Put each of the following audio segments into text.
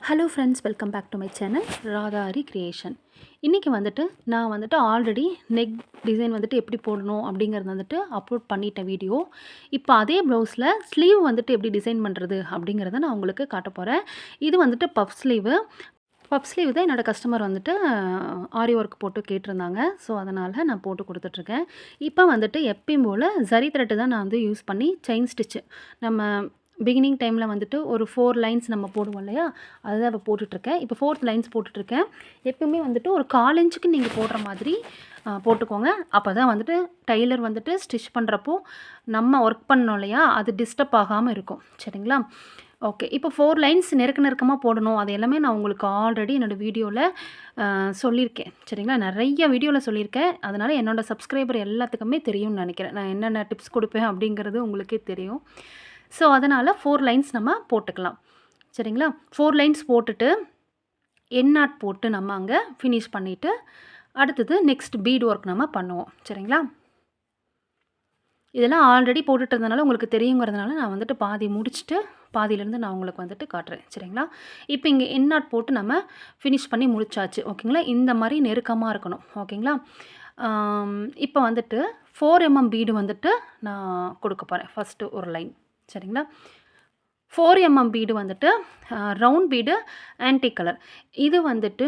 Hello friends, welcome back to my channel Radhari creation. இன்றைக்கி நான் already neck design எப்படி போடணும் அப்படிங்கிறது அப்லோட் பண்ணிட்டேன் வீடியோ. இப்போ அதே ப்ளவுஸில் ஸ்லீவ் எப்படி டிசைன் பண்ணுறது அப்படிங்கிறத நான் உங்களுக்கு காட்ட போகிறேன். இது பஃப் ஸ்லீவு. பஃப் ஸ்லீவ் தான் என்னோடய கஸ்டமர் ஆரி ஒர்க் போட்டு கேட்டிருந்தாங்க. ஸோ அதனால் நான் போட்டு கொடுத்துட்ருக்கேன். இப்போ எப்பயும் போல் ஜரி த்ரெட்டு தான் நான் யூஸ் பண்ணி செயின் ஸ்டிச்சு நம்ம பிகினிங் டைமில் ஒரு 4 லைன்ஸ் நம்ம போடுவோம் இல்லையா, அதுதான் இப்போ போட்டுட்ருக்கேன். இப்போ 4th லைன்ஸ் போட்டுட்ருக்கேன். எப்பவுமே ஒரு 1/4 இன்ச்சுக்கு நீங்கள் போடுற மாதிரி போட்டுக்கோங்க. அப்போ தான் டெய்லர் ஸ்டிச் பண்ணுறப்போ நம்ம ஒர்க் பண்ணோம் இல்லையா, அது டிஸ்டர்ப் ஆகாமல் இருக்கும். சரிங்களா? ஓகே. இப்போ 4 லைன்ஸ் நெருக்கமாக போடணும். அது எல்லாமே நான் உங்களுக்கு ஆல்ரெடி என்னோடய வீடியோவில் சொல்லியிருக்கேன். சரிங்களா? நிறைய வீடியோவில் சொல்லியிருக்கேன். அதனால் என்னோடய சப்ஸ்கிரைபர் எல்லாத்துக்குமே தெரியும்னு நினைக்கிறேன். நான் என்னென்ன டிப்ஸ் கொடுப்பேன் அப்படிங்கிறது உங்களுக்கே தெரியும். ஸோ அதனால் 4 லைன்ஸ் நம்ம போட்டுக்கலாம். சரிங்களா? 4 லைன்ஸ் போட்டுட்டு என் நாட் போட்டு நம்ம அங்கே ஃபினிஷ் பண்ணிவிட்டு அடுத்தது நெக்ஸ்ட் பீட் ஒர்க் நம்ம பண்ணுவோம். சரிங்களா? இதெல்லாம் ஆல்ரெடி போட்டுட்டு இருந்தனால உங்களுக்கு தெரியுங்கிறதுனால நான் பாதி முடிச்சுட்டு பாதியிலேருந்து நான் உங்களுக்கு காட்டுறேன். சரிங்களா? இப்போ இங்கே என் நாட் போட்டு நம்ம ஃபினிஷ் பண்ணி முடிச்சாச்சு. ஓகேங்களா? இந்த மாதிரி நெருக்கமாக இருக்கணும். ஓகேங்களா? இப்போ 4 mm பீடு நான் கொடுக்க போகிறேன். ஃபஸ்ட்டு ஒரு லைன். சரிங்களா? 4 mm bead round bead antique colour. இது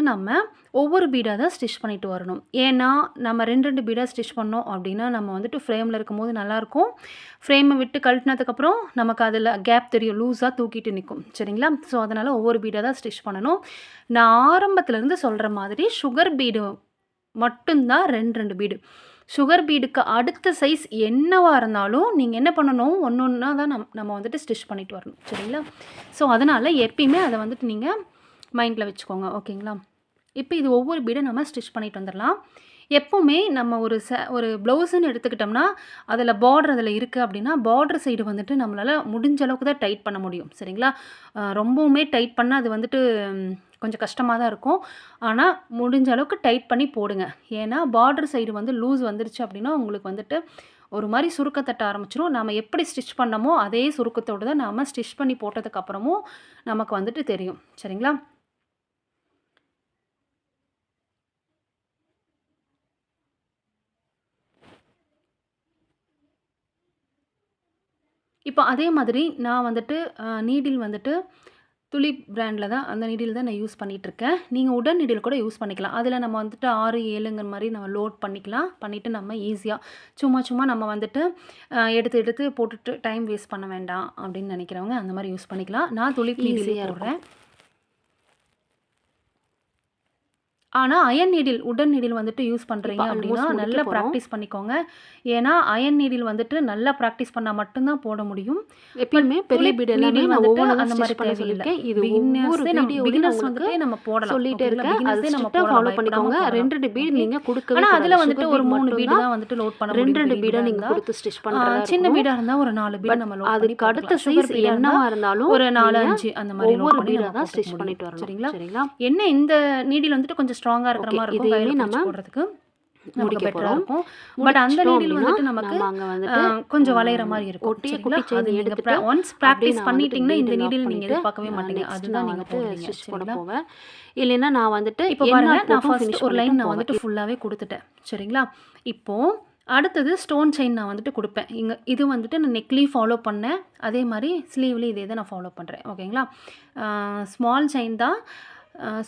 நம்ம ஒவ்வொரு பீடாக தான் ஸ்டிச் பண்ணிட்டு வரணும். ஏன்னா நம்ம 2 பீடாக ஸ்டிச் பண்ணோம் அப்படின்னா நம்ம ஃப்ரேமில் இருக்கும்போது நல்லாயிருக்கும். ஃப்ரேமை விட்டு கழட்டினதுக்கப்புறம் நமக்கு அதில் கேப் தெரியும், லூஸாக தூக்கிட்டு நிற்கும். சரிங்களா? ஸோ அதனால் ஒவ்வொரு பீடாக தான் ஸ்டிச் பண்ணணும். நான் ஆரம்பத்துலேருந்து சொல்கிற மாதிரி சுகர் பீடு மட்டும்தான் 2 பீடு. சுகர் பீடுக்கு அடுத்த சைஸ் என்னவாக இருந்தாலும் நீங்கள் என்ன பண்ணணும், ஒன்றா தான் நம்ம ஸ்டிச் பண்ணிட்டு வரணும். சரிங்களா? ஸோ அதனால் எப்பயுமே அதை நீங்கள் மைண்டில் வச்சுக்கோங்க. ஓகேங்களா? இப்போ இது ஒவ்வொரு பீடை நம்ம ஸ்டிச் பண்ணிட்டு வந்துடலாம். எப்போவுமே நம்ம ஒரு ப்ளவுஸுன்னு எடுத்துக்கிட்டோம்னா அதில் பார்டர் அதில் இருக்குது அப்படின்னா பார்டர் சைடு நம்மளால் முடிஞ்ச அளவுக்கு தான் டைட் பண்ண முடியும். சரிங்களா? ரொம்பவுமே டைட் பண்ணால் அது கொஞ்சம் கஷ்டமாக தான் இருக்கும். ஆனால் முடிஞ்ச அளவுக்கு டைட் பண்ணி போடுங்க. ஏன்னா பார்டர் சைடு லூஸ் வந்துருச்சு அப்படின்னா உங்களுக்கு ஒரு மாதிரி சுருக்கத்தட்ட ஆரம்பிச்சிடும். நாம் எப்படி ஸ்டிச் பண்ணமோ அதே சுருக்கத்தோடு தான் நாம் ஸ்டிச் பண்ணி போட்டதுக்கப்புறமும் நமக்கு தெரியும். சரிங்களா? இப்போ அதே மாதிரி நான் நீடில் துலிப் பிராண்டில் தான், அந்த நீடில் தான் நான் யூஸ் பண்ணிகிட்ருக்கேன். நீங்கள் உடன் நீடில் கூட யூஸ் பண்ணிக்கலாம். அதில் நம்ம 6, 7ங்கிற மாதிரி நம்ம லோட் பண்ணிக்கலாம். பண்ணிவிட்டு நம்ம ஈஸியாக சும்மா நம்ம எடுத்து போட்டுட்டு டைம் வேஸ்ட் பண்ண வேண்டாம் அப்படின்னு நினைக்கிறவங்க அந்த மாதிரி யூஸ் பண்ணிக்கலாம். நான் துலிப் நீடிலே போடுறேன். ஆனால் அயன் நீடில் உடன் நீடில் யூஸ் பண்ணுறீங்க அப்படின்னா நல்லா ப்ராக்டிஸ் பண்ணிக்கோங்க. ஏன்னா அயன் நீடில் நல்லா ப்ராக்டிஸ் பண்ணால் மட்டும்தான் போட முடியும். எப்பயுமே பெரிய பீடு எல்லாமே நான் ஒவ்வொரு அந்த மாதிரி தேவையில்லை. இது ஒவ்வொரு பிகினர்ஸ் நம்ம போடலாம். சொல்லிட்டே இருக்கேன். அதை நம்ம ஃபாலோ பண்ணிக்கோங்க. 2 பீடு நீங்க கொடுக்கவே ஆனால் அதில் ஒரு 3 பீடு தான் லோட் பண்ண முடியும். 2 பீடை நீங்க கொடுத்து ஸ்டிச் பண்ணுறது. சின்ன பீடாக இருந்தால் ஒரு 4 பீடு நம்ம லோட் பண்ணி அதுக்கு அடுத்த சைஸ் என்னவா இருந்தாலும் ஒரு 4, 5 அந்த மாதிரி ஒவ்வொரு பீடா தான் ஸ்டிச் பண்ணிட்டு வரணும். சரிங்களா? என்ன இந்த நீடில் கொஞ்சம் ஸ்ட்ராங்கா இருக்கிற மாதிரி இருக்கும். கையில நம்ம போடுறதுக்கு நமக்கு பெட்டரா இருக்கும். பட் அந்த நீடில் நமக்கு கொஞ்சம் வளையற மாதிரி இருக்கும். ஒட்டிய குட்டி செயின் எடுத்துட்டு ஒன்ஸ் பிராக்டீஸ் பண்ணிட்டீங்கன்னா இந்த நீடில் நீங்க எதிர்பார்க்கவே மாட்டீங்க. அதுதான் நீங்க ஸ்டிச் பண்ண போவேன். இல்லைன்னா நான் இப்போ பாருங்க, நான் ஃபர்ஸ்ட் ஒரு லைன் நான் ஃபுல்லாவே கொடுத்துட்டேன். சரிங்களா? இப்போ அடுத்தது ஸ்டோன் செயின் நான் கொடுப்பேன். இங்கே இது நான் நெக்லேயும் ஃபாலோ பண்ணேன். அதே மாதிரி ஸ்லீவ்லேயும் இதே தான் நான் ஃபாலோ பண்ணுறேன். ஓகேங்களா? ஸ்மால் செயின் தான்,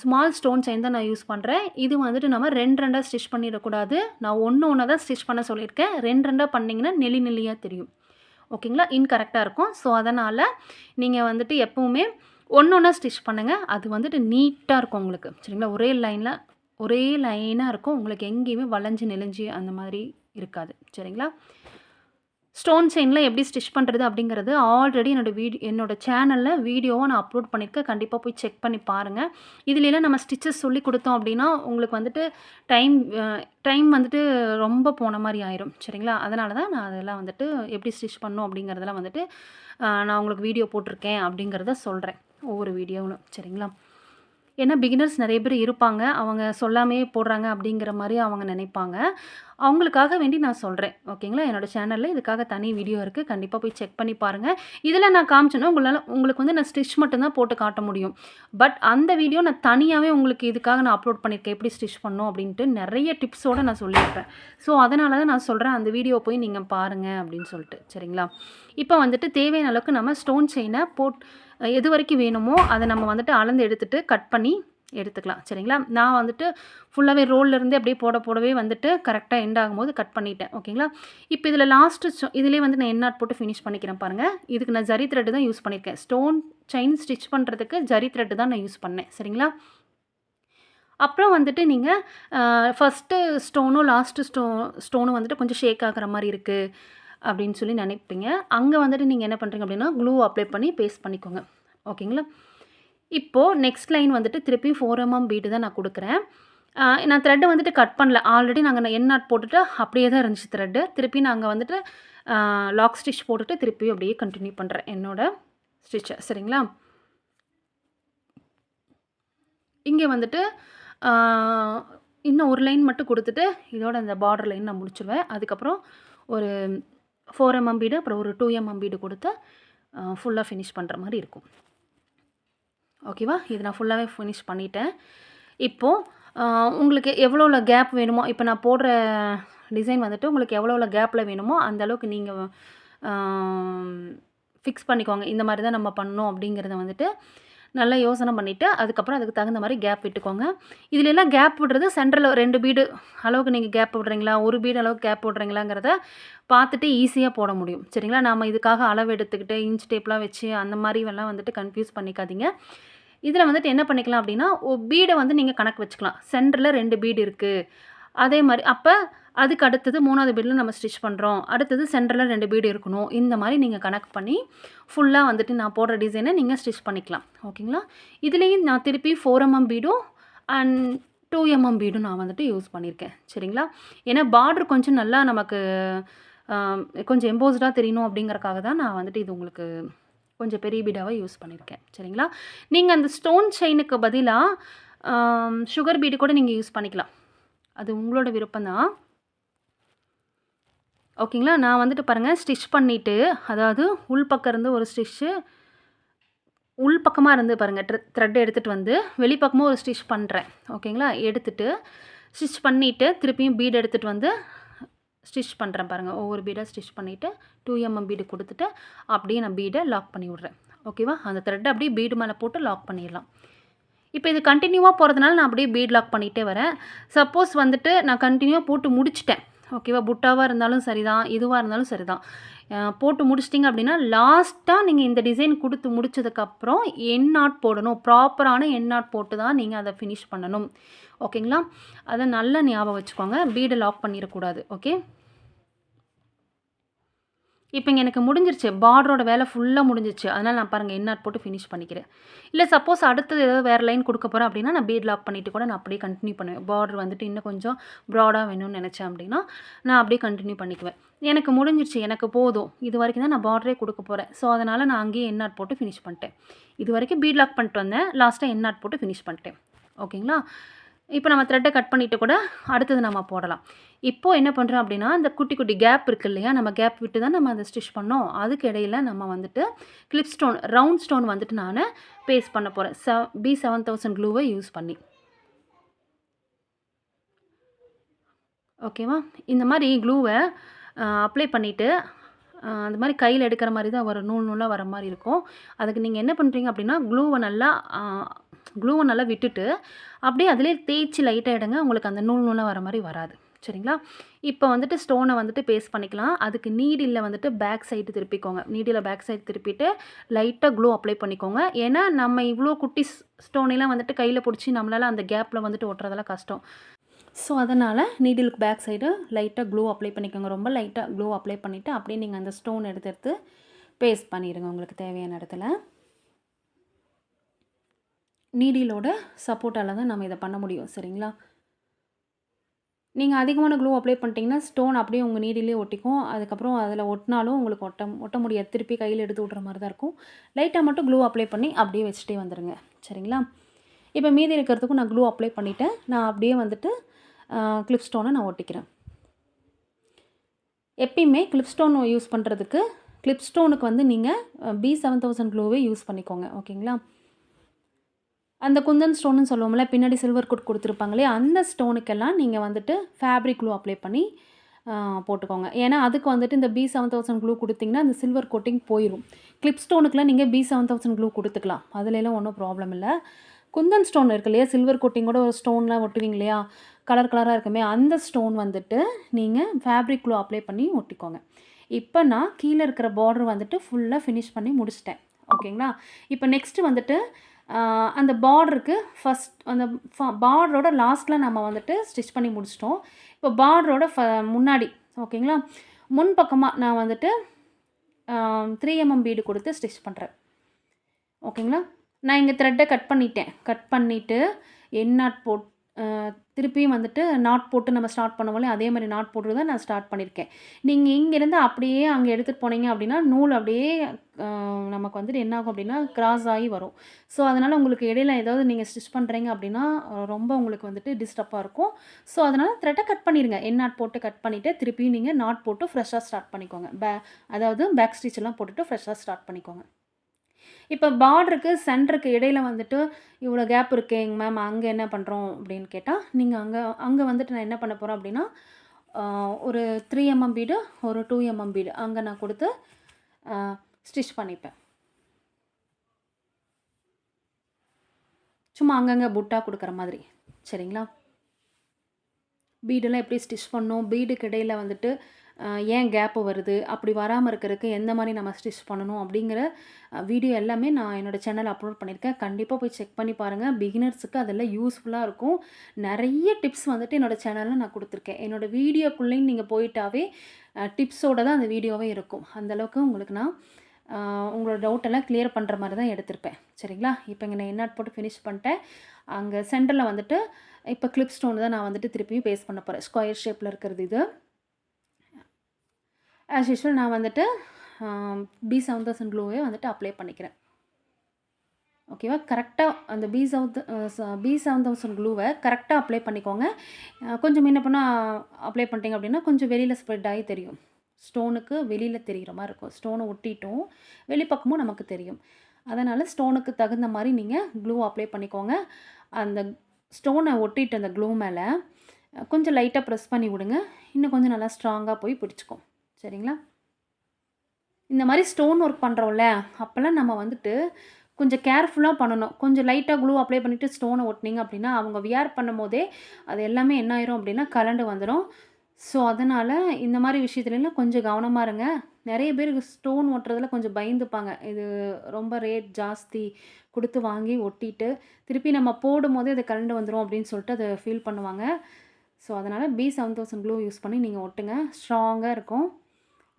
ஸ்மால் ஸ்டோன் செயின் தான் நான் யூஸ் பண்ணுறேன். இது நம்ம 2 ஸ்டிச் பண்ணிடக்கூடாது. நான் ஒன்று தான் ஸ்டிச் பண்ண சொல்லியிருக்கேன். 2 பண்ணிங்கன்னா நெளியாக தெரியும். ஓகேங்களா? இன்கரெக்டாக இருக்கும். ஸோ அதனால் நீங்கள் எப்போவுமே ஒன்றா ஸ்டிச் பண்ணுங்கள். அது நீட்டாக இருக்கும் உங்களுக்கு. சரிங்களா? ஒரே லைனாக இருக்கும். உங்களுக்கு எங்கேயுமே வளைஞ்சு நெளிஞ்சு அந்த மாதிரி இருக்காது. சரிங்களா? ஸ்டோன் செயினில் எப்படி ஸ்டிச் பண்ணுறது அப்படிங்கிறது ஆல்ரெடி என்னோடய சேனலில் வீடியோவை நான் அப்லோட் பண்ணியிருக்கேன். கண்டிப்பாக போய் செக் பண்ணி பாருங்கள். இதுலலாம் நம்ம ஸ்டிச்சஸ் சொல்லி கொடுத்தோம் அப்படின்னா உங்களுக்கு டைம் ரொம்ப போன மாதிரி ஆயிரும். சரிங்களா? அதனால தான் நான் அதெல்லாம் எப்படி ஸ்டிச் பண்ணணும் அப்படிங்கிறதெல்லாம் நான் உங்களுக்கு வீடியோ போட்டிருக்கேன் அப்படிங்கிறத சொல்கிறேன் ஒவ்வொரு வீடியோவும். சரிங்களா? ஏன்னா பிகினர்ஸ் நிறைய பேர் இருப்பாங்க. அவங்க சொல்லாமயே போடுறாங்க அப்படிங்கிற மாரி அவங்க நினைப்பாங்க. அவங்களுக்காக வேண்டி நான் சொல்றேன். ஓகேங்களா? என்னோட சேனல்ல இதுக்காக தனி வீடியோ இருக்கு. கண்டிப்பா போய் செக் பண்ணி பாருங்க. இதில நான் காமிச்சேன்னா, உங்களுக்கு வந்து நான் ஸ்டிச் மட்டும் தான் போட்டு காட்ட முடியும். பட் அந்த வீடியோ நான் தனியாவே உங்களுக்கு இதுக்காக நான் அப்லோட் பண்ணியிருக்கேன். எப்படி ஸ்டிச் பண்ணணும் அப்படின்ட்டு நெறைய டிப்ஸோட நான் சொல்லியிருப்பேன். ஸோ, அதனால தான் நான் சொல்றேன், அந்த வீடியோ போய் நீங்க பாருங்க அப்படின்னு சொல்லிட்டு. சரிங்களா? இப்போ வந்துட்டு தேவையான அளவுக்கு நம்ம ஸ்டோன் செயின எது வரைக்கும் வேணுமோ, அத நம்ம வந்துட்டு அளந்து எடுத்துட்டு கட் பண்ணி எடுத்துக்கலாம். சரிங்களா? நான் வந்துட்டு ஃபுல்லாவே ரோல்லேருந்தே அப்படியே போடவே வந்துட்டு கரெக்ட்டா எண்ட் ஆகும்போது கட் பண்ணிட்டேன். ஓகேங்களா? இப்போ இதில லாஸ்ட்டு இதிலேயே வந்து நான் எண்ட் நாட் போட்டு ஃபினிஷ் பண்ணிக்கிறேன் பாருங்க. இதுக்கு நான் ஜரி த்ரெட் தான் யூஸ் பண்ணியிருக்கேன். ஸ்டோன் செயின் ஸ்டிச் பண்ணுறதுக்கு ஜரி த்ரெட் தான் நான் யூஸ் பண்ணேன். சரிங்களா? அப்புறம் வந்துட்டு நீங்க ஃபர்ஸ்ட்டு ஸ்டோனும், லாஸ்ட்டு ஸ்டோனும் வந்துட்டு கொஞ்சம் ஷேக் ஆகுற மாரி இருக்கு அப்படின்னு சொல்லி நினைப்பீங்க. அங்க வந்துட்டு நீங்க என்ன பண்றீங்க அப்படின்னா, க்ளூ அப்ளை பண்ணி பேஸ்ட் பண்ணிக்கோங்க. ஓகேங்களா? இப்போ நெக்ஸ்ட் லைன் வந்துட்டு திருப்பி 4 பீடு தான் நான் குடுக்குறேன். நான் த்ரெட்ட வந்துட்டு கட் பண்ணல. ஆல்ரெடி நாங்க எண்ட் நாட் போட்டுட்டு அப்படியே தான் இருந்துச்சு த்ரெட்டு. திருப்பி நாங்க வந்துட்டு லாக் ஸ்டிச் போட்டுட்டு திருப்பியும் அப்படியே கன்டின்யூ பண்றேன் என்னோட ஸ்டிச்ச. சரிங்களா? இங்க வந்துட்டு ஆ இன்னும் ஒரு லைன் மட்டும் குடுத்துட்டு, இதோட அந்த பார்டர் லைன் நான் முடிச்சுருவேன். அதுக்கப்புறம் ஒரு 4 பீடு, அப்புறம் ஒரு 2 பீடு குடுத்து ஃபுல்லா ஃபினிஷ் பண்ற மாரி இருக்கும். ஓகேவா? இது நான் ஃபுல்லாவே ஃபினிஷ் பண்ணிட்டேன். இப்போ உங்களுக்கு எவ்வளோல கேப் வேணுமோ, இப்போ நான் போடுற டிசைன் வந்துட்டு உங்களுக்கு எவ்வளோல கேப்ல வேணுமோ, அந்த அளவுக்கு நீங்க ஃபிக்ஸ் பண்ணிக்கோங்க. இந்த மாரி தான் நம்ம பண்ணணும் அப்படிங்கிறத வந்துட்டு நல்லா யோசனை பண்ணிவிட்டு, அதுக்கப்புறம் அதுக்கு தகுந்த மாரி கேப் விட்டுக்கோங்க. இதுலலாம் கேப் விடுறது சென்டரில் 2 பீடு அளவுக்கு நீங்கள் கேப் விடுறீங்களா, 1 பீடு அளவுக்கு கேப் விடுறீங்களாங்கிறத பார்த்துட்டு ஈஸியாக போட முடியும். சரிங்களா? நாம இதுக்காக அளவு எடுத்துக்கிட்டு, இன்ச் டேப்லாம் வச்சு அந்த மாரிலாம் வந்துட்டு கன்ஃப்யூஸ் பண்ணிக்காதீங்க. இதில் வந்துட்டு என்ன பண்ணிக்கலாம் அப்படின்னா, பீடை வந்து நீங்கள் கணக்கு வச்சுக்கலாம். சென்டரில் 2 பீடு இருக்குது. அதே மாரி அப்போ அதுக்கு அடுத்தது 3வது பீடில் நம்ம ஸ்டிச் பண்ணுறோம். அடுத்தது சென்டரில் 2 பீடு இருக்கணும். இந்த மாரி நீங்கள் கணக்கு பண்ணி ஃபுல்லாக வந்துட்டு நான் போடுற டிசைனை நீங்கள் ஸ்டிச் பண்ணிக்கலாம். ஓகேங்களா? இதுலேயும் நான் திருப்பி 4 பீடும் அண்ட் 2 பீடும் நான் வந்துட்டு யூஸ் பண்ணியிருக்கேன். சரிங்களா? ஏன்னா பார்டர் கொஞ்சம் நல்லா நமக்கு கொஞ்சம் எம்போஸ்டாக தெரியணும் அப்படிங்கிறக்காக தான் நான் வந்துட்டு இது உங்களுக்கு கொஞ்சம் பெரிய பீடாவா யூஸ் பண்ணியிருக்கேன். சரிங்களா? நீங்கள் அந்த ஸ்டோன் செயினுக்கு பதிலா சுகர் பீடு கூட நீங்கள் யூஸ் பண்ணிக்கலாம். அது உங்களோட விருப்பம் தான். ஓகேங்களா? நான் வந்துட்டு பாருங்க ஸ்டிச் பண்ணிட்டு, அதாவது உள் பக்கம் இருந்து ஒரு ஸ்டிச்சு உள் பக்கமா இருந்து பாருங்க த்ரெட் எடுத்துட்டு வந்து வெளிப்பக்கமா ஒரு ஸ்டிச் பண்ணுறேன். ஓகேங்களா? எடுத்துட்டு ஸ்டிச் பண்ணிட்டு திருப்பியும் பீட் எடுத்துட்டு வந்து ஸ்டிச் பண்ணுறேன் பாருங்க. ஒவ்வொரு பீடா ஸ்டிச் பண்ணிட்டு 2 பீடு குடுத்துட்டு அப்படியே நான் பீட லாக் பண்ணி விடுறேன். ஓகேவா? அந்த த்ரெட் அப்படியே பீடு மேலே போட்டு லாக் பண்ணிடலாம். இப்போ இது கன்டினியூவா போறதுனால நான் அப்படியே பீட் லாக் பண்ணிட்டே வரேன். சப்போஸ் வந்துட்டு நான் கன்டினியூவா போட்டு முடிச்சுட்டேன். ஓகேவா? புட்டாவா இருந்தாலும் சரிதான், இதுவா இருந்தாலும் சரிதான். போட்டு முடிச்சிட்டிங்க அப்படின்னா, லாஸ்ட்டா நீங்க இந்த டிசைன் குடுத்து முடிச்சதுக்கப்புறம் எண்ட் நாட் போடணும். ப்ராப்பரான எண்ட் நாட் போட்டு தான் நீங்க அத ஃபினிஷ் பண்ணணும். ஓகேங்களா? அத நல்லா ஞாபகம் வச்சுக்கோங்க. பீட லாக் பண்ணிறக்கூடாது. ஓகே? இப்போ இங்க எனக்கு முடிஞ்சிருச்சு. பார்டரோட வேலை ஃபுல்லா முடிஞ்சிருச்சு. அதனால நான் பாருங்க எண்ட் நாட் போட்டு ஃபினிஷ் பண்ணிக்கிறேன். இல்ல சப்போஸ் அடுத்தது ஏதாவது வேற லைன் குடுக்க போறேன் அப்படின்னா, நான் பீட் லாக் பண்ணிட்டு கூட நான் அப்படியே கன்டின்யூ பண்ணுவேன். பார்டர் வந்துட்டு இன்னும் கொஞ்சம் ப்ராடா வேணும்னு நெனச்சேன் அப்படின்னா, நான் அப்படியே கன்டின்யூ பண்ணிக்குவேன். எனக்கு முடிஞ்சிருச்சு. எனக்கு போதும். இதுவரைக்கும் தான் நான் பார்டரே குடுக்க போறேன். ஸோ, அதனால நான் அங்கேயே எண்ட் நாட் போட்டு ஃபினிஷ் பண்ணிட்டேன். இதுவரைக்கும் பீட் லாக் பண்ணிட்டு வந்தேன். லாஸ்ட்டா எண்ட் நாட் போட்டு ஃபினிஷ் பண்ணிட்டேன். ஓகேங்களா? இப்போ நம்ம த்ரெட்ட கட் பண்ணிட்டு கூட அடுத்தது நம்ம போடலாம். இப்போ என்ன பண்ணுறோம் அப்படின்னா, இந்த குட்டி குட்டி கேப் இருக்கு இல்லையா? நம்ம கேப் விட்டு தான் நம்ம அத ஸ்டிச் பண்ணோம். அதுக்கு இடையில நம்ம வந்துட்டு கிளிப் ஸ்டோன், ரவுண்ட் ஸ்டோன் வந்துட்டு நானு பேஸ்ட் பண்ண போறேன். B7000 க்ளூவ யூஸ் பண்ணி. ஓகேவா? இந்த மாரி க்ளூவ அப்ளை பண்ணிட்டு, அந்த மாரி கையில எடுக்கிற மாரி தான் வரும். நூல் நூலா வர மாரி இருக்கும். அதுக்கு நீங்க என்ன பண்ணுறீங்க அப்படின்னா, க்ளூவ நல்லா விட்டுட்டு, அப்படியே அதிலேயே தேய்ச்சு லைட்டா எடுங்க. உங்களுக்கு அந்த நூல் நூலா வர மாரி வராது. சரிங்களா? இப்போ வந்துட்டு ஸ்டோன வந்துட்டு பேஸ்ட் பண்ணிக்கலாம். அதுக்கு நீடில்ல வந்துட்டு பேக் சைடு திருப்பிக்கோங்க. நீடில்ல பேக் சைடு திருப்பிட்டு, லைட்டா க்ளூ அப்ளை பண்ணிக்கோங்க. ஏன்னா, நம்ம இவ்ளோ குட்டி ஸ்டோனைலாம் வந்துட்டு கையில புடிச்சு நம்மளால அந்த கேப்ல வந்துட்டு ஒட்டுறதெல்லாம் கஷ்டம். ஸோ, அதனால நீடிலுக்கு பேக் சைடு லைட்டா க்ளூ அப்ளை பண்ணிக்கோங்க. ரொம்ப லைட்டா க்ளூ அப்ளை பண்ணிவிட்டு, அப்படியே நீங்க அந்த ஸ்டோன் எடுத்து பேஸ்ட் பண்ணிருங்க உங்களுக்கு தேவையான இடத்துல. நீடிலோட சப்போர்ட்டால தான் நம்ம இத பண்ண முடியும். சரிங்களா? நீங்க அதிகமான க்ளூ அப்ளை பண்ணிட்டீங்கன்னா, ஸ்டோன் அப்படியே உங்க நீடிலயே ஒட்டிக்கும். அதுக்கப்புறம் அதில ஒட்டினாலும் உங்களுக்கு ஒட்ட முடியாது. திருப்பி கையில எடுத்து விட்ற மாரி தான் இருக்கும். லைட்டா மட்டும் க்ளூ அப்ளை பண்ணி அப்படியே வச்சுட்டே வந்துருங்க. சரிங்களா? இப்போ மீதி இருக்கிறதுக்கும் நான் க்ளூ அப்ளை பண்ணிவிட்டேன். நான் அப்படியே வந்துட்டு கிளிப் ஸ்டோனை நான் ஒட்டிக்கிறேன். எப்பயுமே கிளிப் ஸ்டோன் யூஸ் பண்ணுறதுக்கு கிளிப் ஸ்டோனுக்கு வந்து நீங்கள் B7000 க்ளூவே யூஸ் பண்ணிக்கோங்க. ஓகேங்களா? அந்த குந்தன் ஸ்டோன்னு சொல்லுவோம்ல, பின்னாடி சில்வர் கோட் கொடுத்துருப்பாங்களே, அந்த ஸ்டோனுக்கெல்லாம் நீங்கள் வந்துட்டு ஃபேப்ரிக் க்ளூ அப்ளை பண்ணி போட்டுக்கோங்க. ஏன்னா அதுக்கு வந்துட்டு இந்த B7000 க்ளூ கொடுத்தீங்கன்னா அந்த சில்வர் கோட்டிங் போயிடும். கிளிப் ஸ்டோனுக்குலாம் நீங்கள் B7000 க்ளூ கொடுத்துக்கலாம். அதுலலாம் ஒன்றும் ப்ராப்ளம் இல்லை. குந்தன் ஸ்டோன் இருக்கு இல்லையா, சில்வர் கோட்டிங்கோட ஒரு ஸ்டோன்லாம் ஒட்டுவீங்க இல்லையா, கலர் கலராக இருக்குமே, அந்த ஸ்டோன் வந்துட்டு நீங்கள் ஃபேப்ரிக் க்ளூ அப்ளை பண்ணி ஒட்டிக்கோங்க. இப்போ நான் கீழே இருக்கிற பார்டர் வந்துட்டு ஃபுல்லாக ஃபினிஷ் பண்ணி முடிச்சிட்டேன். ஓகேங்களா? இப்போ நெக்ஸ்ட்டு வந்துட்டு அந்த பார்டருக்கு அந்த பார்டரோட லாஸ்ட்டில் நம்ம வந்துட்டு ஸ்டிச் பண்ணி முடிச்சிட்டோம். இப்போ பார்டரோட முன்னாடி ஓகேங்களா, முன் பக்கமாக நான் வந்துட்டு 3mm பீடு கொடுத்து ஸ்டிச் பண்ணுறேன். ஓகேங்களா? நான் இங்கே த்ரெட்டை கட் பண்ணிவிட்டு என் நாட் திருப்பியும் வந்துட்டு நாட் போட்டு நம்ம ஸ்டார்ட் பண்ணுவோம்ல, அதே மாதிரி நாட் போட்டு தான் நான் ஸ்டார்ட் பண்ணியிருக்கேன். நீங்கள் இங்கேருந்து அப்படியே அங்கே எடுத்துகிட்டு போனீங்க அப்படின்னா நூல் அப்படியே நமக்கு வந்துட்டு என்ன ஆகும் அப்படின்னா கிராஸ் ஆகி வரும். ஸோ அதனால் உங்களுக்கு இடையில ஏதாவது நீங்கள் ஸ்டிச் பண்ணுறீங்க அப்படின்னா ரொம்ப உங்களுக்கு வந்துட்டு டிஸ்டர்பாக இருக்கும். ஸோ அதனால் த்ரெட்டை கட் பண்ணிடுங்க. என் நாட் போட்டு கட் பண்ணிவிட்டு திருப்பியும் நீங்கள் நாட் போட்டு ஃப்ரெஷ்ஷாக ஸ்டார்ட் பண்ணிக்கோங்க. அதாவது பேக் ஸ்டிச்செல்லாம் போட்டுட்டு ஃப்ரெஷ்ஷாக ஸ்டார்ட் பண்ணிக்கோங்க. இப்போ பார்டருக்கு சென்டருக்கு இடையில வந்துட்டு இவ்வளோ கேப் இருக்கேங்க மேம், அங்கே என்ன பண்ணுறோம் அப்படின்னு கேட்டால், நீங்கள் அங்கே வந்துட்டு நான் என்ன பண்ண போகிறேன் அப்படின்னா ஒரு 3mm பீடு, ஒரு 2mm பீடு அங்கே நான் கொடுத்து ஸ்டிச் பண்ணிப்பேன். சும்மா அங்கங்கே புட்டா கொடுக்குற மாதிரி. சரிங்களா? பீடெல்லாம் எப்படி ஸ்டிச் பண்ணணும், பீடுக்கு இடையில வந்துட்டு ஏன் கேப்பு வருது, அப்படி வராமல் இருக்கிறதுக்கு எந்த மாதிரி நம்ம ஸ்டிச் பண்ணணும் அப்படிங்கிற வீடியோ எல்லாமே நான் என்னோடய சேனலில் அப்லோட் பண்ணியிருக்கேன். கண்டிப்பாக போய் செக் பண்ணி பாருங்கள். பிகினர்ஸுக்கு அதெல்லாம் யூஸ்ஃபுல்லாக இருக்கும். நிறைய டிப்ஸ் வந்துட்டு என்னோடய சேனலில் நான் கொடுத்துருக்கேன். என்னோடய வீடியோக்குள்ளேயும் நீங்கள் போயிட்டாவே டிப்ஸோடு தான் அந்த வீடியோவே இருக்கும். அந்தளவுக்கு உங்களுக்கு நான் உங்களோட டவுட்டெல்லாம் கிளியர் பண்ணுற மாதிரி தான் எடுத்திருப்பேன். சரிங்களா? இப்போ இங்கே நான் என் போட்டு ஃபினிஷ் பண்ணிட்டேன். அங்கே சென்டரில் வந்துட்டு இப்போ கிளிப் ஸ்டோன் தான் நான் வந்துட்டு திருப்பியும் பேஸ்ட் பண்ண போகிறேன். ஸ்கொயர் ஷேப்பில் இருக்கிறது இது. ஆஸ் யூஷுவல் நான் வந்துட்டு B7000 க்ளூவே வந்துட்டு அப்ளை பண்ணிக்கிறேன். ஓகேவா? கரெக்டாக அந்த B7000 க்ளூவை கரெக்டாக அப்ளை பண்ணிக்கோங்க. கொஞ்சம் என்ன பண்ணால் அப்ளை பண்ணிட்டீங்க அப்படின்னா கொஞ்சம் வெளியில் ஸ்ப்ரெட் ஆகி தெரியும். ஸ்டோனுக்கு வெளியில் தெரிகிற மாதிரி இருக்கும். ஸ்டோனை ஒட்டிட்டும் வெளிப்பக்கமும் நமக்கு தெரியும். அதனால் ஸ்டோனுக்கு தகுந்த மாதிரி நீங்கள் க்ளூ அப்ளை பண்ணிக்கோங்க. அந்த ஸ்டோனை ஒட்டிட்டு அந்த க்ளூ மேலே கொஞ்சம் லைட்டாக ப்ரெஸ் பண்ணி விடுங்க. இன்னும் கொஞ்சம் நல்லா ஸ்ட்ராங்காக போய் பிடிச்சிக்கும். சரிங்களா? இந்த மாதிரி ஸ்டோன் ஒர்க் பண்ணுறோம்ல, அப்போல்லாம் நம்ம வந்துட்டு கொஞ்சம் கேர்ஃபுல்லாக பண்ணணும். கொஞ்சம் லைட்டாக க்ளூ அப்ளை பண்ணிவிட்டு ஸ்டோனை ஒட்டினீங்க அப்படின்னா அவங்க வியர் பண்ணும் போதே அது எல்லாமே என்ன ஆயிரும் அப்படின்னா கலண்டு வந்துடும். ஸோ அதனால் இந்த மாதிரி விஷயத்துலலாம் கொஞ்சம் கவனமாக இருங்க. நிறைய பேர் ஸ்டோன் ஒட்டுறதுல கொஞ்சம் பயந்துப்பாங்க. இது ரொம்ப ரேட் ஜாஸ்தி கொடுத்து வாங்கி ஒட்டிட்டு திருப்பி நம்ம போடும் போதே அது கலண்டு வந்துடும் அப்படின்னு சொல்லிட்டு அதை ஃபீல் பண்ணுவாங்க. ஸோ அதனால் B7000 க்ளூ யூஸ் பண்ணி நீங்கள் ஒட்டுங்க. ஸ்ட்ராங்காக இருக்கும்.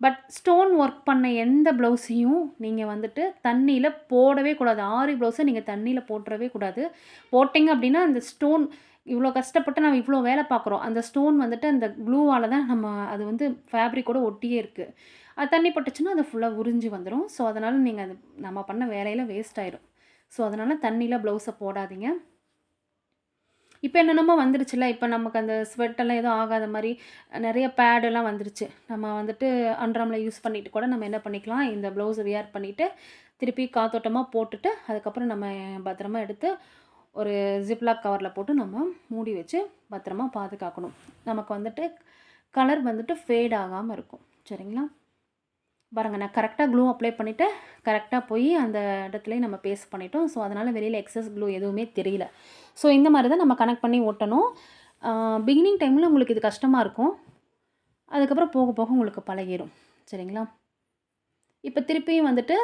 பட் ஸ்டோன் ஒர்க் பண்ண எந்த ப்ளவுஸையும் நீங்கள் வந்துட்டு தண்ணியில் போடவே கூடாது. ஆரி ப்ளவுஸை நீங்கள் தண்ணியில் போட்டுறவே கூடாது. போட்டிங்க அப்படின்னா அந்த ஸ்டோன் இவ்வளோ கஷ்டப்பட்டு நம்ம இவ்வளோ வேலை பார்க்குறோம். அந்த ஸ்டோன் வந்துட்டு அந்த க்ளூவால் தான் அது வந்து ஃபேப்ரிக்கோட ஒட்டியே இருக்குது. அது தண்ணி பட்டுச்சுன்னா அது ஃபுல்லாக உறிஞ்சி வந்துடும். ஸோ அதனால் நீங்கள் அது நம்ம பண்ண வேலையில் வேஸ்ட் ஆயிடும். ஸோ அதனால் தண்ணியில் ப்ளவுஸை போடாதீங்க. இப்போ என்னென்னமோ வந்துருச்சுல்ல, இப்போ நமக்கு அந்த ஸ்வெட்டெல்லாம் எதுவும் ஆகாத மாதிரி நிறைய பேடெல்லாம் வந்துருச்சு. நம்ம வந்துட்டு அண்டர்ஆர்மில் யூஸ் பண்ணிவிட்டு கூட நம்ம என்ன பண்ணிக்கலாம், இந்த ப்ளவுஸை வியர் பண்ணிவிட்டு திருப்பி காத்தோட்டமாக போட்டுட்டு அதுக்கப்புறம் நம்ம பத்திரமா எடுத்து ஒரு ஜிப்லாக் கவரில் போட்டு நம்ம மூடி வச்சு பத்திரமா பாதுகாக்கணும். நமக்கு வந்துட்டு கலர் வந்துட்டு ஃபேட் ஆகாமல் இருக்கும். சரிங்களா? பாருங்கள், நான் கரெக்டாக க்ளூ அப்ளை பண்ணிவிட்டு கரெக்டாக போய் அந்த இடத்துலையும் நம்ம பேஸ்ட் பண்ணிட்டோம். ஸோ அதனால் வெளியில் எக்ஸஸ் க்ளூ எதுவுமே தெரியல. ஸோ இந்த மாதிரி தான் நம்ம கனெக்ட் பண்ணி ஒட்டணும். பிகினிங் டைமில் உங்களுக்கு இது கஷ்டமாக இருக்கும். அதுக்கப்புறம் போக போக உங்களுக்கு பழகிடும். சரிங்களா? இப்போ திருப்பியும் வந்துட்டு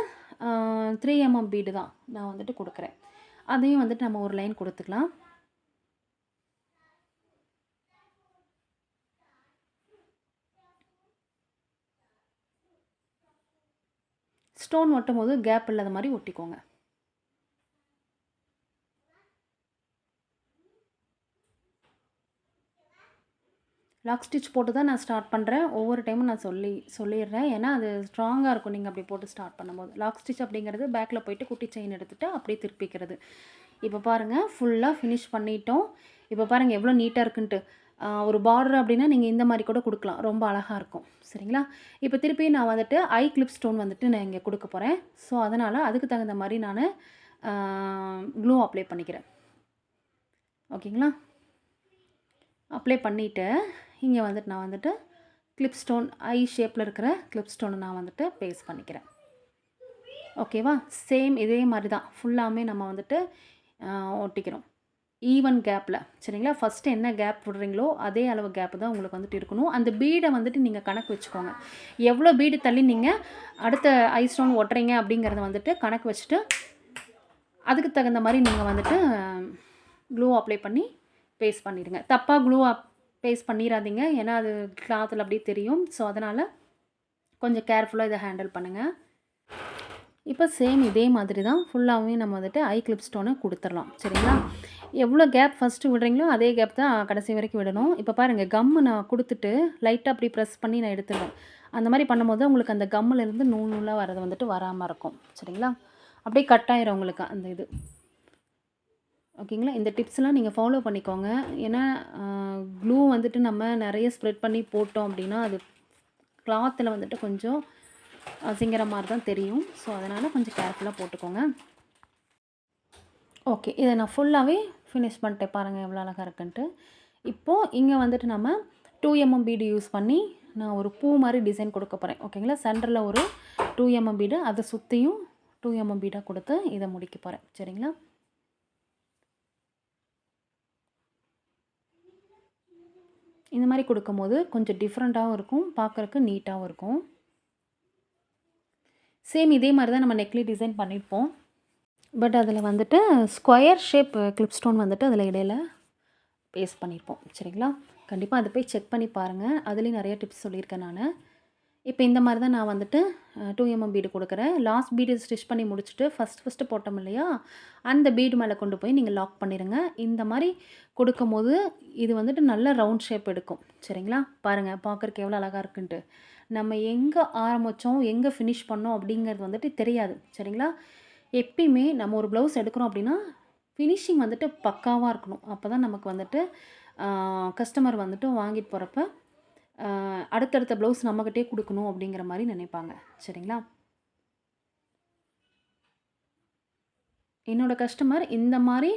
3mm பீடு தான் நான் வந்துட்டு கொடுக்குறேன். அதையும் வந்துட்டு நம்ம ஒரு லைன் கொடுத்துக்கலாம். ஸ்டோன் ஒட்டும் போது கேப் இல்லாத மாதிரி ஒட்டிக்கோங்க. லாக் ஸ்டிச் போட்டு தான் நான் ஸ்டார்ட் பண்ணுறேன். ஒவ்வொரு டைமும் நான் சொல்லிடுறேன். ஏன்னா அது ஸ்ட்ராங்காக இருக்கும் நீங்கள் அப்படி போட்டு ஸ்டார்ட் பண்ணும்போது. லாக் ஸ்டிச் அப்படிங்கிறது பேக்கில் போயிட்டு குட்டி செயின் எடுத்துகிட்டு அப்படியே திருப்பிக்கிறது. இப்போ பாருங்கள் ஃபுல்லாக ஃபினிஷ் பண்ணிட்டோம். இப்போ பாருங்கள் எவ்வளோ நீட்டாக இருக்குன்ட்டு. ஒரு பார்டர் அப்படின்னா நீங்கள் இந்த மாதிரி கூட கொடுக்கலாம். ரொம்ப அழகாக இருக்கும். சரிங்களா? இப்போ திருப்பி நான் வந்துட்டு ஐ கிளிப் ஸ்டோன் வந்துட்டு நான் இங்கே கொடுக்க போகிறேன். ஸோ அதனால் அதுக்கு தகுந்த மாதிரி நான் க்ளூ அப்ளை பண்ணிக்கிறேன். ஓகேங்களா? அப்ளை பண்ணிவிட்டு இங்கே வந்துட்டு நான் வந்துட்டு கிளிப் ஸ்டோன் ஐ ஷேப்பில் இருக்கிற கிளிப் ஸ்டோனை நான் வந்துட்டு பேஸ்ட் பண்ணிக்கிறேன். ஓகேவா? சேம் இதே மாதிரி தான் ஃபுல்லாமே நம்ம வந்துட்டு ஒட்டிக்கிறோம். ஈவன் கேப்பில். சரிங்களா? ஃபஸ்ட்டு என்ன கேப் விடுறீங்களோ அதே அளவு கேப்பு தான் உங்களுக்கு வந்துட்டு இருக்கணும். அந்த பீடை வந்துட்டு நீங்கள் கணக்கு வச்சுக்கோங்க. எவ்வளோ பீடு தள்ளி நீங்கள் அடுத்த ஐ ஸ்டோன் ஒட்டுறீங்க அப்படிங்கிறத வந்துட்டு கணக்கு வச்சுட்டு அதுக்கு தகுந்த மாதிரி நீங்கள் வந்துட்டு க்ளூ அப்ளை பண்ணி பேஸ்ட் பண்ணிடுங்க. தப்பாக க்ளூ பேஸ்ட் பண்ணிடாதீங்க. ஏன்னா அது கிளாத்தில் அப்படியே தெரியும். ஸோ அதனால் கொஞ்சம் கேர்ஃபுல்லாக இதை ஹேண்டில் பண்ணுங்கள். இப்போ சேம் இதே மாதிரி தான் ஃபுல்லாகவே நம்ம வந்துட்டு ஐ கிளிப் ஸ்டோனை கொடுத்துடலாம். சரிங்களா? எவ்வளோ கேப் ஃபஸ்ட்டு விடுறீங்களோ அதே கேப் தான் கடைசி வரைக்கும் விடணும். இப்போ பாருங்கள் கம்மு நான் கொடுத்துட்டு லைட்டாக அப்படி ப்ரெஸ் பண்ணி நான் எடுத்துடுவேன். அந்த மாதிரி பண்ணும்போது உங்களுக்கு அந்த கம்முலேருந்து நூல் நூலாக வரது வந்துட்டு வராமல் இருக்கும். சரிங்களா? அப்படியே கட் ஆயிரும் உங்களுக்கு அந்த இது. ஓகேங்களா? இந்த டிப்ஸ்லாம் நீங்கள் ஃபாலோ பண்ணிக்கோங்க. ஏன்னா க்ளூ வந்துட்டு நம்ம நிறைய ஸ்ப்ரெட் பண்ணி போட்டோம் அப்படின்னா அது கிளாத்தில் வந்துட்டு கொஞ்சம் அசிங்கிற மாதிரி தான் தெரியும். ஸோ அதனால் கொஞ்சம் கேர்ஃபுல்லாக போட்டுக்கோங்க. ஓகே, இதை நான் ஃபுல்லாகவே ஃபினிஷ் பண்ணிட்டேன். பாருங்கள் எவ்வளோ அழகாக இருக்குன்ட்டு. இப்போது இங்கே வந்துட்டு நம்ம 2mm பீடு யூஸ் பண்ணி நான் ஒரு பூ மாதிரி டிசைன் கொடுக்க போகிறேன். ஓகேங்களா? சென்டரில் ஒரு 2mm பீடு, அதை சுற்றியும் 2mm பீடாக கொடுத்து இதை முடிக்க போகிறேன். சரிங்களா? இந்த மாதிரி கொடுக்கும்போது கொஞ்சம் டிஃப்ரெண்ட்டாகவும் இருக்கும், பார்க்குறக்கு நீட்டாகவும் இருக்கும். சேம் இதே மாதிரி தான் நம்ம நெக்லி டிசைன் பண்ணியிருப்போம். பட் அதில் வந்துட்டு ஸ்கொயர் ஷேப் கிளிப் ஸ்டோன் வந்துட்டு அதில் இடையில பேஸ்ட் பண்ணியிருப்போம். சரிங்களா? கண்டிப்பாக அதை போய் செக் பண்ணி பாருங்கள். அதுலேயும் நிறைய டிப்ஸ் சொல்லியிருக்கேன் நான். இப்போ இந்த மாதிரி தான் நான் வந்துட்டு 2mm பீடு கொடுக்குறேன். லாஸ்ட் பீடு ஸ்டிச் பண்ணி முடிச்சுட்டு ஃபஸ்ட்டு போட்டோம் இல்லையா, அந்த பீடு மேலே கொண்டு போய் நீங்கள் லாக் பண்ணிடுங்க. இந்த மாதிரி கொடுக்கும்போது இது வந்துட்டு நல்ல ரவுண்ட் ஷேப் எடுக்கும். சரிங்களா? பாருங்கள் பார்க்குறக்கு எவ்வளோ அழகாக இருக்குன்ட்டு. நம்ம எங்கே ஆரம்பித்தோம் எங்கே ஃபினிஷ் பண்ணோம் அப்படிங்கிறது வந்துட்டு தெரியாது. சரிங்களா? எப்பயுமே நம்ம ஒரு ப்ளவுஸ் எடுக்கிறோம் அப்படின்னா ஃபினிஷிங் வந்துட்டு பக்காவாக இருக்கணும். அப்போ தான் நமக்கு வந்துட்டு கஸ்டமர் வந்துட்டு வாங்கிட்டு போகிறப்ப அடுத்தடுத்த ப்ளவுஸ் நம்மக்கிட்டே கொடுக்கணும் அப்படிங்கிற மாதிரி நினைப்பாங்க. சரிங்களா? என்னோடய கஸ்டமர் இந்த மாதிரி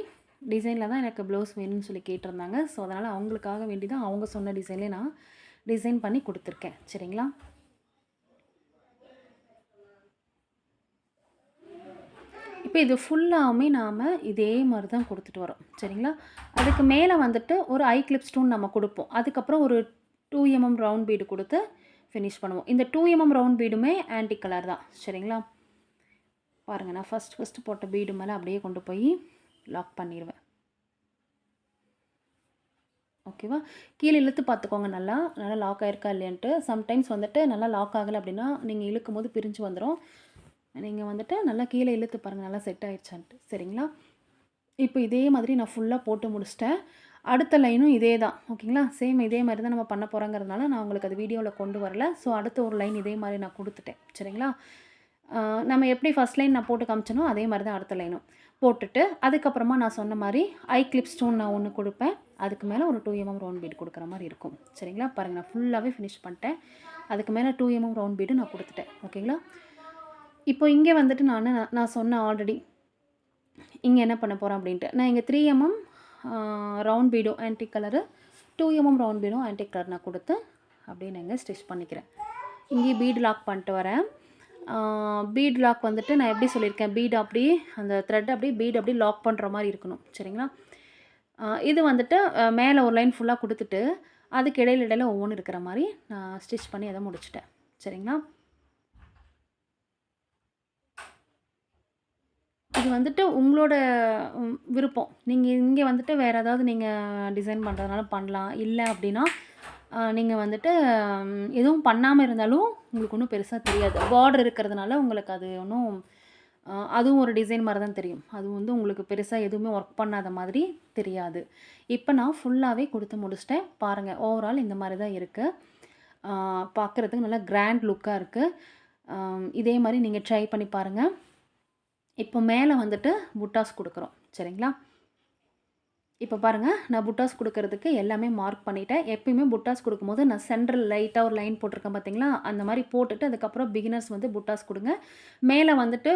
டிசைனில் தான் எனக்கு ப்ளவுஸ் வேணும்னு சொல்லி கேட்டிருந்தாங்க. ஸோ அதனால் அவங்களுக்காக வேண்டி தான் அவங்க சொன்ன டிசைன்லேயே நான் டிசைன் பண்ணி கொடுத்துருக்கேன். சரிங்களா? இப்போ இது ஃபுல்லாகவுமே நாம் இதே மாதிரி தான் கொடுத்துட்டு வரோம். சரிங்களா? அதுக்கு மேலே வந்துட்டு ஒரு ஐ கிளிப் ஸ்டோன் நம்ம கொடுப்போம். அதுக்கப்புறம் ஒரு 2mm ரவுண்ட் பீடு கொடுத்து ஃபினிஷ் பண்ணுவோம். இந்த 2mm ரவுண்ட் பீடுமே ஆன்டிக் கலர் தான். சரிங்களா? பாருங்கள் நான் ஃபஸ்ட்டு போட்ட பீடு மேலே அப்படியே கொண்டு போய் லாக் பண்ணிடுவேன். ஓகேவா? கீழே இழுத்து பார்த்துக்கோங்க நல்லா லாக் ஆகிருக்கா இல்லையான்ட்டு. சம்டைம்ஸ் வந்துட்டு நல்லா லாக் ஆகலை அப்படின்னா நீங்கள் இழுக்கும் போது பிரிஞ்சு வந்துடும். நீங்கள் வந்துட்டு நல்லா கீழே இழுத்து பாருங்கள் நல்லா செட் ஆகிடுச்சான்ட்டு. சரிங்களா? இப்போ இதே மாதிரி நான் ஃபுல்லாக போட்டு முடிச்சிட்டேன். அடுத்த லைனும் இதே தான். ஓகேங்களா? சேம் இதே மாதிரி தான் நம்ம பண்ண போகிறோங்கிறதுனால நான் உங்களுக்கு அது வீடியோவில் கொண்டு வரல. ஸோ அடுத்த ஒரு லைன் இதே மாதிரி நான் கொடுத்துட்டேன். சரிங்களா? நம்ம எப்படி ஃபஸ்ட் லைன் நான் போட்டு காமிச்சனோ அதே மாதிரி தான் அடுத்த லைனும் போட்டுட்டு அதுக்கப்புறமா நான் சொன்ன மாதிரி ஐ கிளிப் ஸ்டோன் நான் ஒன்று கொடுப்பேன். அதுக்கு மேலே ஒரு 2mm ரவுண்ட் பீடு கொடுக்குற மாதிரி இருக்கும். சரிங்களா? பாருங்கள் நான் ஃபுல்லாகவே ஃபினிஷ் பண்ணிட்டேன். அதுக்கு மேலே 2mm ரவுண்ட் பீடு நான் கொடுத்துட்டேன். ஓகேங்களா? இப்போ இங்கே வந்துட்டு நான் சொன்னேன் ஆல்ரெடி இங்கே என்ன பண்ண போகிறேன் அப்படின்ட்டு. நான் இங்கே 3mm ரவுண்ட் பீடும் ஆன்டிக் கலரு, 2mm ரவுண்ட் பீடும் ஆன்டிக் கலர் நான் கொடுத்து அப்படியே நான் இங்கே ஸ்டிச் பண்ணிக்கிறேன். இங்கே பீடு லாக் பண்ணிட்டு வரேன். பீட் லாக் வந்துட்டு நான் எப்படி சொல்லியிருக்கேன், பீடு அப்படியே அந்த த்ரெட் அப்படியே பீடு அப்படியே லாக் பண்ணுற மாதிரி இருக்கணும். சரிங்களா? இது வந்துட்டு மேலே ஒரு லைன் ஃபுல்லாக கொடுத்துட்டு அதுக்கு இடையில ஒவ்வொன்று இருக்கிற மாதிரி நான் ஸ்டிச் பண்ணி அதை முடிச்சிட்டேன். சரிங்களா? இது வந்துட்டு உங்களோட விருப்பம். நீங்கள் இங்கே வந்துட்டு வேறு ஏதாவது நீங்கள் டிசைன் பண்ணுறதுனால பண்ணலாம். இல்லை அப்படின்னா நீங்கள் வந்துட்டு எதுவும் பண்ணாமல் இருந்தாலும் உங்களுக்கு ஒன்றும் பெருசாக தெரியாது. பார்டர் இருக்கிறதுனால உங்களுக்கு அது ஒன்றும் அதுவும் ஒரு டிசைன் மாதிரி தான் தெரியும். அது வந்து உங்களுக்கு பெருசாக எதுவுமே ஒர்க் பண்ணாத மாதிரி தெரியாது. இப்போ நான் ஃபுல்லாகவே கொடுத்து முடிச்சிட்டேன். பாருங்கள் ஓவரால் இந்த மாதிரி தான் இருக்குது. பார்க்குறதுக்கு நல்லா கிராண்ட் லுக்காக இருக்குது. இதே மாதிரி நீங்கள் ட்ரை பண்ணி பாருங்கள். இப்போ மேலே வந்துட்டு புட்டாஸ் கொடுக்குறோம். சரிங்களா? இப்போ பாருங்கள், நான் புட்டாஸ் கொடுக்கறதுக்கு எல்லாமே மார்க் பண்ணிட்டேன். எப்பயுமே புட்டாஸ் கொடுக்கும்போது நான் சென்டரில் லைட்டாக ஒரு லைன் போட்டிருக்கேன் பார்த்தீங்களா? அந்த மாதிரி போட்டுட்டு அதுக்கப்புறம் பிகினர்ஸ் வந்து புட்டாஸ் கொடுங்க. மேலே வந்துட்டு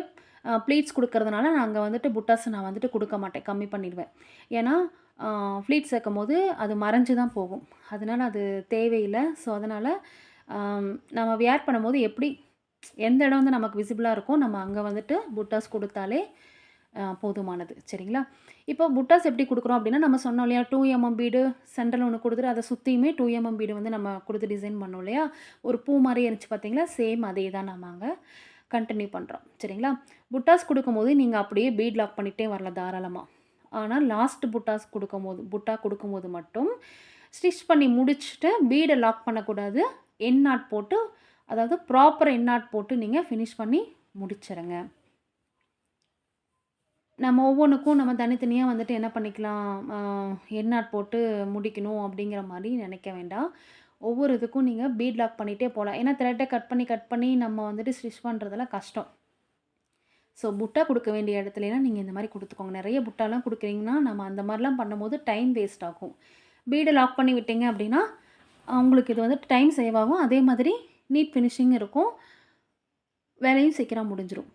ப்ளீட்ஸ் கொடுக்கறதுனால நான் அங்கே வந்துட்டு புட்டாஸ் நான் வந்துட்டு கொடுக்க மாட்டேன், கம்மி பண்ணிடுவேன். ஏன்னா ப்ளீட்ஸ் சேர்க்கும்போது அது மறைஞ்சு தான் போகும். அதனால அது தேவையில்லை. ஸோ அதனால் நம்ம வியர் பண்ணும்போது எப்படி எந்த இடம் வந்து நமக்கு விசிபிளாக இருக்கோ நம்ம அங்கே வந்துட்டு புட்டாஸ் கொடுத்தாலே போதுமானது. சரிங்களா? இப்போ புட்டாஸ் எப்படி கொடுக்குறோம் அப்படின்னா, நம்ம சொன்னோம் இல்லையா, 2 mm பீடு சென்டரில் ஒன்று கொடுத்துட்டு அதை சுற்றியுமே 2 mm பீடு வந்து நம்ம கொடுத்து டிசைன் பண்ணோம் இல்லையா, ஒரு பூ மாதிரி இருந்துச்சு பார்த்தீங்களா, சேம் அதே தான் நம்ம அங்கே கண்டினியூ பண்ணுறோம். சரிங்களா? புட்டாஸ் கொடுக்கும்போது நீங்கள் அப்படியே பீட் லாக் பண்ணிகிட்டே வரலாம் தாராளமாக. ஆனால் லாஸ்ட் புட்டா கொடுக்கும்போது மட்டும் ஸ்டிச் பண்ணி முடிச்சுட்டு பீடை லாக் பண்ணக்கூடாது. எண்ட் நாட் போட்டு, அதாவது ப்ராப்பர் எண்ட் நாட் போட்டு நீங்கள் ஃபினிஷ் பண்ணி முடிச்சிடுங்க. நம்ம ஒவ்வொன்றுக்கும் நம்ம தனித்தனியாக வந்துட்டு என்ன பண்ணிக்கலாம், எண்ட் நாட் போட்டு முடிக்கணும் அப்படிங்கிற மாதிரி நினைக்க வேண்டாம். ஒவ்வொரு இதுக்கும் நீங்கள் பீட் லாக் பண்ணிகிட்டே போகலாம். ஏன்னா த்ரெட்டை கட் பண்ணி நம்ம வந்துட்டு ஸ்டிச் பண்ணுறதெல்லாம் கஷ்டம். ஸோ புட்டா கொடுக்க வேண்டிய இடத்துலலாம் நீங்கள் இந்த மாதிரி கொடுத்துக்கோங்க. நிறைய புட்டாலாம் கொடுக்குறீங்கன்னா நம்ம அந்த மாதிரிலாம் பண்ணும்போது டைம் வேஸ்ட் ஆகும். பீடை லாக் பண்ணி விட்டீங்க அப்படின்னா உங்களுக்கு இது வந்துட்டு டைம் சேவ் ஆகும். அதே மாதிரி நீட் ஃபினிஷிங் இருக்கும். வேலையும் சீக்கிரம் முடிஞ்சிடும்.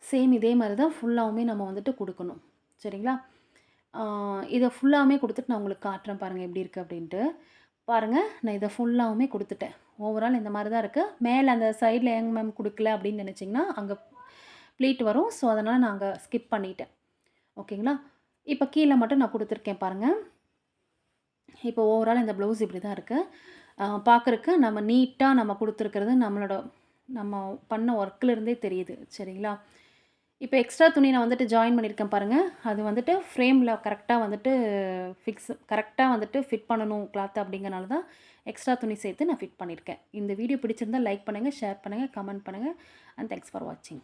சேம் இதே மாதிரி தான் ஃபுல்லாகவுமே நம்ம வந்துட்டு கொடுக்கணும். சரிங்களா? இதை ஃபுல்லாகவுமே கொடுத்துட்டு நான் உங்களுக்கு காட்டுறேன் பாருங்கள் எப்படி இருக்குது அப்படின்ட்டு. பாருங்கள், நான் இதை ஃபுல்லாகவுமே கொடுத்துட்டேன். ஓவரால் இந்த மாதிரி தான் இருக்குது. மேலே அந்த சைடில் ஏங்க மேம் கொடுக்கல அப்படின்னு நினச்சிங்கன்னா அங்கே ப்ளீட் வரும். ஸோ அதனால் நான் அங்கே ஸ்கிப் பண்ணிட்டேன். ஓகேங்களா? இப்போ கீழே மட்டும் நான் கொடுத்துருக்கேன் பாருங்கள். இப்போ ஓவரால் இந்த ப்ளவுஸ் இப்படி தான் இருக்குது. பார்க்குறக்கு நம்ம நீட்டாக நம்ம கொடுத்துருக்கிறது நம்ம பண்ண ஒர்க்கில் தெரியுது. சரிங்களா? இப்போ எக்ஸ்ட்ரா துணி நான் வந்துட்டு ஜாயின் பண்ணியிருக்கேன் பாருங்கள். அது வந்துட்டு ஃப்ரேமில் கரெக்டாக வந்துட்டு கரெக்டாக வந்துட்டு ஃபிட் பண்ணணும் கிளாத் அப்படிங்கிறனால தான் எக்ஸ்ட்ரா துணி சேர்த்து நான் ஃபிட் பண்ணியிருக்கேன். இந்த வீடியோ பிடிச்சிருந்தால் லைக் பண்ணுங்கள், ஷேர் பண்ணுங்கள், கமெண்ட் பண்ணுங்கள். அண்ட் தேங்க்ஸ் ஃபார் வாட்சிங்.